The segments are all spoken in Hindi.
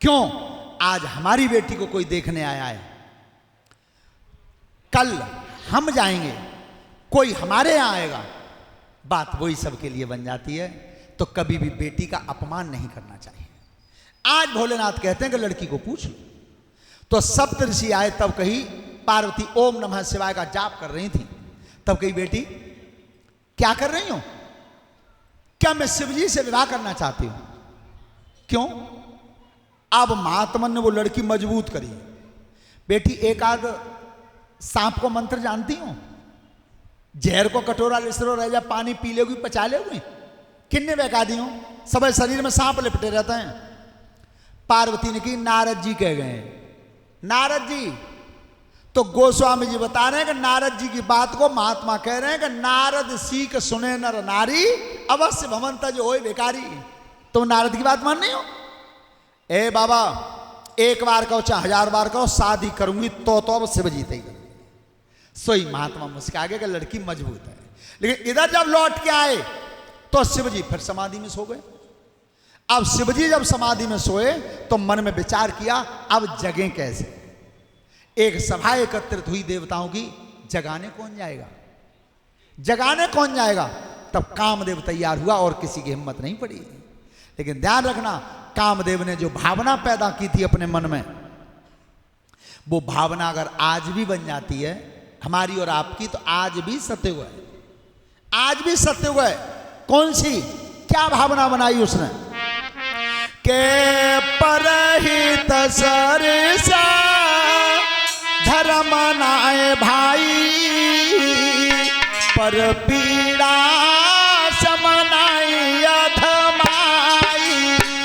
क्यों? आज हमारी बेटी को कोई देखने आया है, कल हम जाएंगे, कोई हमारे यहां आएगा, बात वही सबके लिए बन जाती है। तो कभी भी बेटी का अपमान नहीं करना चाहिए। आज भोलेनाथ कहते हैं कि लड़की को पूछ लो। तो सप्तऋषि आए, तब कही पार्वती ओम नमः शिवाय का जाप कर रही थी। तब कही बेटी क्या कर रही हो? क्या मैं शिवजी से विवाह करना चाहती हूं? क्यों? अब महात्मा ने वो लड़की मजबूत करी। बेटी एक आध सांप को मंत्र जानती हो? जहर को कटोरा लिसरो रह जा, पानी पी लेगी, पचा लेगी। किन्ने बहका दी हो? सब शरीर में सांप लिपटे रहते हैं। पार्वती ने की, नारद जी कह गए। नारद जी तो गोस्वामी जी बता रहे हैं कि नारद जी की बात को महात्मा कह रहे हैं कि नारद सीख सुने नर नारी, अवश्य भवंत जो होए भिखारी। तो नारद की बात मान नहीं हो? ए बाबा, एक बार कहो चाहे 1000 बार कहो, शादी करूंगी तो अब शिव जीते ही। सोई महात्मा मुस्कुरा के लड़की मजबूत है। लेकिन इधर जब लौट के आए तो शिवजी फिर समाधि में सो गए। अब शिवजी जब समाधि में सोए तो मन में विचार किया, अब जगें कैसे? एक सभा एकत्रित हुई देवताओं की, जगाने कौन जाएगा? जगाने कौन जाएगा? तब कामदेव तैयार हुआ और किसी की हिम्मत नहीं पड़ी। लेकिन ध्यान रखना, कामदेव ने जो भावना पैदा की थी अपने मन में, वो भावना अगर आज भी बन जाती है हमारी और आपकी, तो आज भी सत्य है। आज भी सत्य है। कौन सी, क्या भावना बनाई उसने? के परहित सरसा धर्म नाय भाई, पर पीड़ा समनाई अधमाई।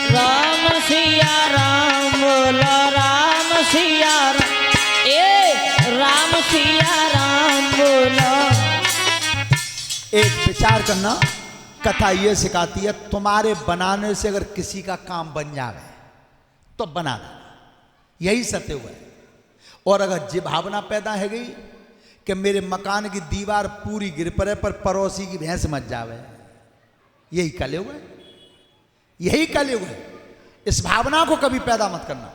राम सिया राम बोलो, राम सिया राम, ए राम सिया राम बोलो। एक विचार करना, कथा ये सिखाती है, तुम्हारे बनाने से अगर किसी का काम बन जाए तो बना देना, यही सत्य हुआ है। और अगर ये भावना पैदा है गई कि मेरे मकान की दीवार पूरी गिर पड़े पर पड़ोसी की भैंस मच जावे, यही कलयुग है, यही कलयुग है। इस भावना को कभी पैदा मत करना।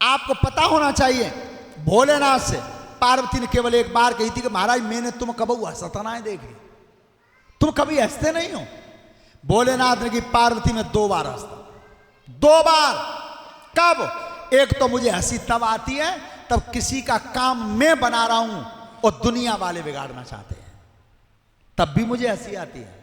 आपको पता होना चाहिए, भोलेनाथ से पार्वती ने केवल एक बार कही थी कि महाराज मैंने तुम कबू हंसतना देखी, तुम कभी हंसते नहीं हो। भोलेनाथ ने की पार्वती में 2 बार हंसता, 2 बार। कब? एक तो मुझे हंसी तब आती है तब किसी का काम मैं बना रहा हूं और दुनिया वाले बिगाड़ना चाहते हैं, तब भी मुझे हंसी आती है।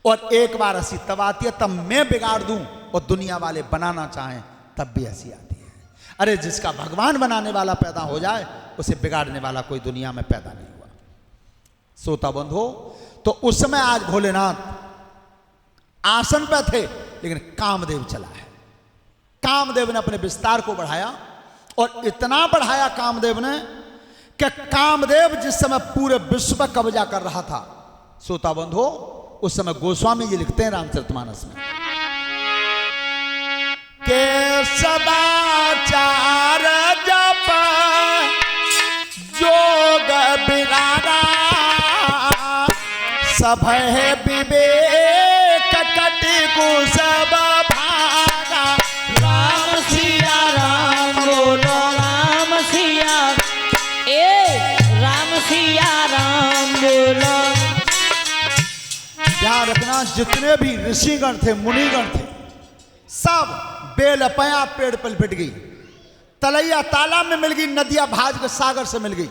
और एक बार हंसी तब आती है तब मैं बिगाड़ दूं और दुनिया वाले बनाना चाहें, तब भी हंसी आती है। अरे जिसका भगवान बनाने वाला पैदा हो जाए, उसे बिगाड़ने वाला कोई दुनिया में पैदा नहीं हुआ। श्रोता बंधु, तो उस समय आज भोलेनाथ आसन पर थे, लेकिन कामदेव चला है। कामदेव ने अपने विस्तार को बढ़ाया, और इतना बढ़ाया कामदेव ने कि कामदेव जिस समय पूरे विश्व पर कब्जा कर रहा था, श्रोता बंधु, उस समय गोस्वामी जी लिखते हैं रामचरितमानस में के सदाचार जप जोग बिरागा, सब है विवेक कटि को सब भागा। राम सिया राम बोलो, राम सिया, ए राम सिया राम बोलो। ध्यान रखना, जितने भी ऋषिगण थे, मुनिगण थे, सब बेल पया पेड़ पर लिपट गई, तलैया तालाब में मिल गई, नदियां भाज के सागर से मिल गई।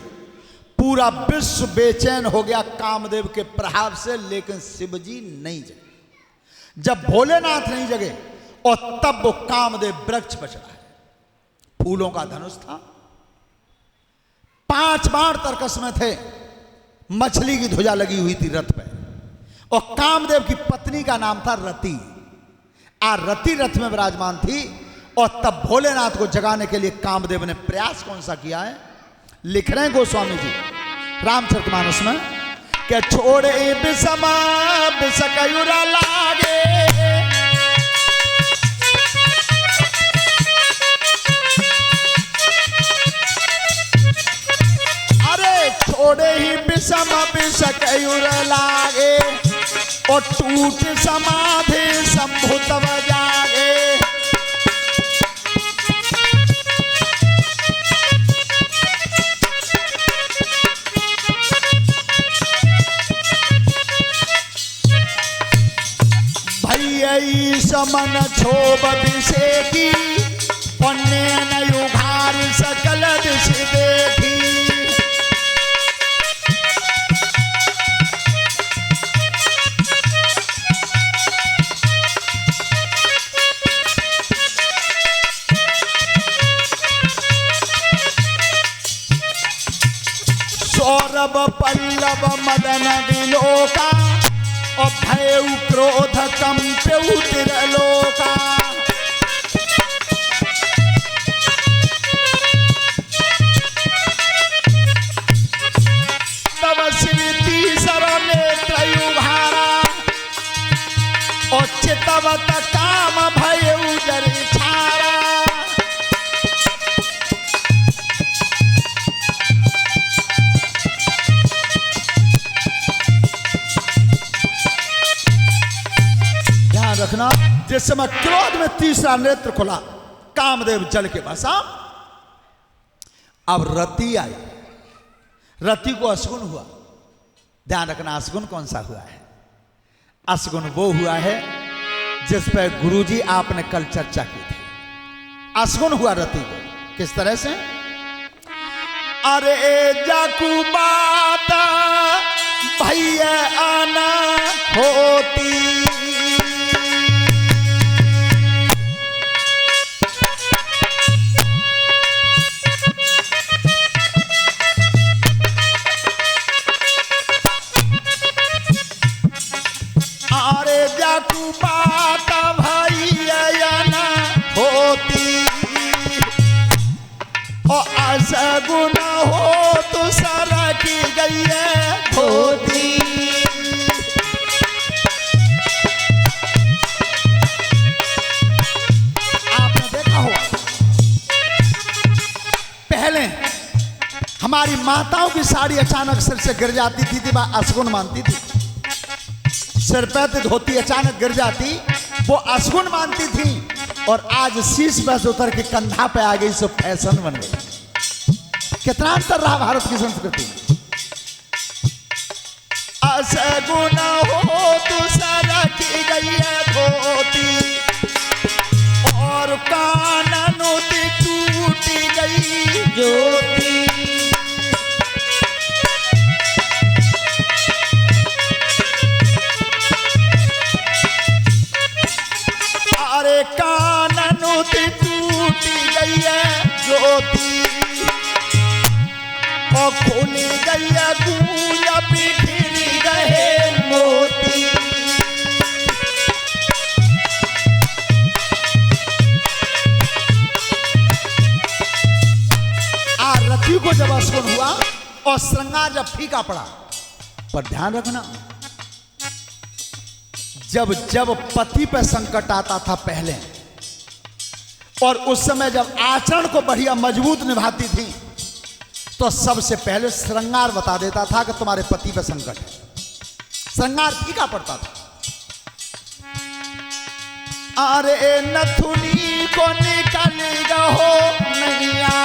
पूरा विश्व बेचैन हो गया कामदेव के प्रभाव से, लेकिन शिवजी नहीं जगे। जब भोलेनाथ नहीं जगे, और तब वो कामदेव वृक्ष पर चढ़ा है। फूलों का धनुष था, 5 बाण तरकस में थे, मछली की ध्वजा लगी हुई थी रथ पे, और कामदेव की पत्नी का नाम था रति। रति रथ में विराजमान थी। और तब भोलेनाथ को जगाने के लिए कामदेव ने प्रयास कौन सा किया है, लिख रहे हैं गोस्वामी जी रामचरितमानस में, कि छोड़े बिसमा बिसकयुरा लागे, अरे छोड़े ही बिसम बिसकयुरा लागे, और टूट समाधि संभुत जागे। मन क्षोभ विषेकी पुण्य नयुघार सकल दिश देखी। सौरभ पल्लव मदन विलोका और भय क्रोध कंप्यु त्रिलोका। तब स्मृति सर्वनेत्र युभारा और चितवत काम भय जर छारा। रखना जिस समय क्रोध में तीसरा नेत्र खुला, कामदेव जल के बसा। अब रति आई, रति को असगुण हुआ। ध्यान रखना, असगुण कौन सा हुआ है? असगुण वो हुआ है जिस पर गुरुजी आपने कल चर्चा की थी। असगुण हुआ रति को, किस तरह से? अरे जाकू बात भैया आना होती, अरे जाकू बात भैया न होती, और असगुण हो तो सरकी गई होती। आपने देखा होगा पहले हमारी माताओं की साड़ी अचानक सिर से गिर जाती थी तो वह असगुण मानती थी। सिर पे धोती अचानक गिर जाती, वो असगुण मानती थी। और आज शीश पे से उतर के कंधा पे आ गई, सो फैशन बन गई। कितना अंतर रहा भारत की संस्कृति में। असगुण हो तो सरकी गई है धोती, और कानन टूटी गई ज्योति। अरे कानन टूटी गई है ज्योति, और खुली गई है गूंज बिखरी गए मोती। रति को जब असगुण हुआ और श्रृंगार जब फीका पड़ा, पर ध्यान रखना, जब जब पति पर संकट आता था पहले, और उस समय जब आचरण को बढ़िया मजबूत निभाती थी, तो सबसे पहले श्रृंगार बता देता था कि तुम्हारे पति पर संकट है। श्रृंगार फीका पड़ता था। अरे नथुनी को निकल गहो नैया,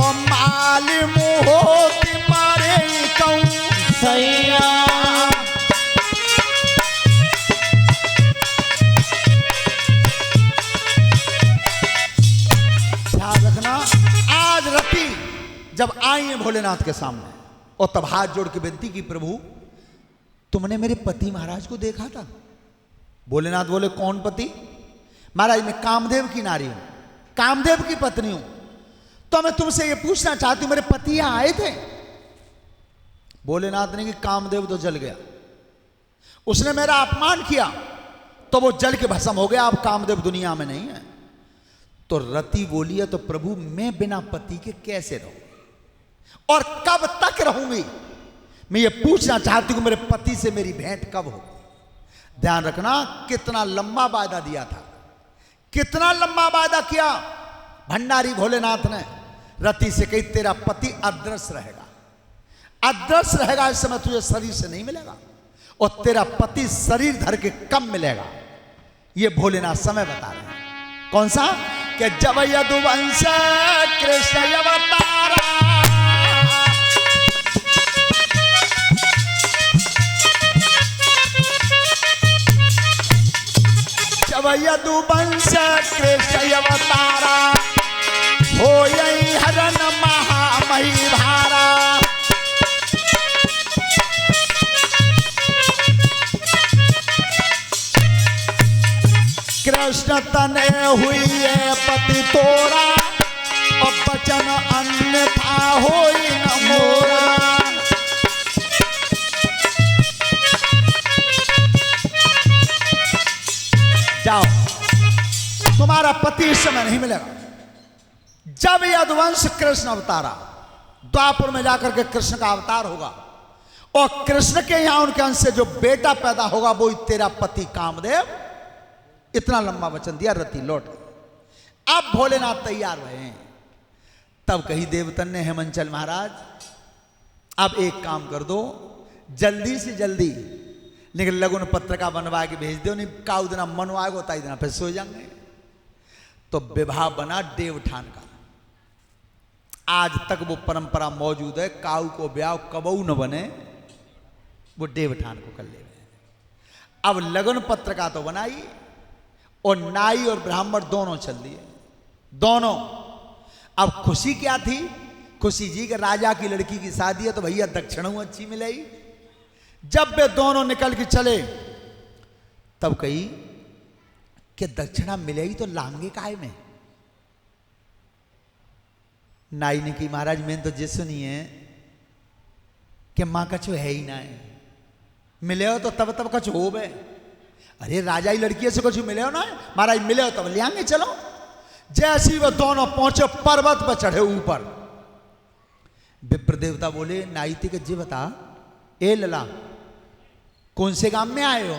और माल मुहो मारे कहूं सैया। आज रति जब आई है भोलेनाथ के सामने, और तब हाथ जोड़ के विनती की, प्रभु तुमने मेरे पति महाराज को देखा था? भोलेनाथ बोले, कौन पति? महाराज मैं कामदेव की नारी हूं, कामदेव की पत्नी हूं। तो मैं तुमसे ये पूछना चाहती हूं, मेरे पति यहां आए थे? भोलेनाथ ने कि कामदेव तो जल गया, उसने मेरा अपमान किया तो वो जल के भस्म हो गया, अब कामदेव दुनिया में नहीं है। तो रति बोली है, तो प्रभु मैं बिना पति के कैसे रहूं और कब तक रहूंगी? मैं ये पूछना चाहती हूं मेरे पति से मेरी भेंट कब हो? ध्यान रखना, कितना लंबा वादा दिया था, कितना लंबा वादा किया भंडारी भोलेनाथ ने। रति से कही तेरा पति अदृश्य रहेगा, अदृश्य रहेगा, इस समय तुझे शरीर से नहीं मिलेगा, और तेरा पति शरीर धर के कब मिलेगा, ये भोलेनाथ समय बता रहे हैं। कौन सा? कि जब यदुवंश कृष्ण अवतारा, जब यदुवंश कृष्ण अवतारा हो यही हरण महामही भारा। कृष्ण तने हुई है पति तोरा और बचन अन्यथा होई न मोरा। जाओ, तुम्हारा पति इस समय नहीं मिलेगा। जब यदुवंश कृष्ण अवतारा, द्वापर में जाकर के कृष्ण का अवतार होगा और कृष्ण के यहां उनके अंश से जो बेटा पैदा होगा वो तेरा पति कामदेव। इतना लंबा वचन दिया, रति लौट। अब भोलेनाथ तैयार हुए हैं। तब कही देवतन ने, हेमंचल महाराज अब एक काम कर दो, जल्दी से जल्दी लेकिन लगन पत्रिका बनवा के भेज दो, नहीं काउ दिन मनवाएगा ताई दिन फिर सो जाएंगे। तो विवाह बना देवठान का। आज तक वो परंपरा मौजूद है, काऊ को ब्याह कबऊ न बने, वो देवठान को कर ले। अब लगन पत्रिका तो बनाई और नाई और ब्राह्मण दोनों चल दिए, दोनों। अब खुशी क्या थी? खुशी जी के राजा की लड़की की शादी है तो भैया दक्षिणा अच्छी मिलेगी। जब वे दोनों निकल के चले तब कही कि दक्षिणा मिलेगी तो लांगे काहे में। नाई ने कही, महाराज मैंने तो जे सुनी है कि मां कछु है ही ना है, मिले हो तो तब तब कछु हो बे। अरे राजा ही लड़की से कुछ मिले हो ना, महाराज मिले हो तब ले आएंगे, चलो। जैसी वो दोनों पहुंचे पर्वत पर चढ़े ऊपर, विप्र देवता बोले नाई थी कि जी बता, ए लला कौन से गांव में आए हो?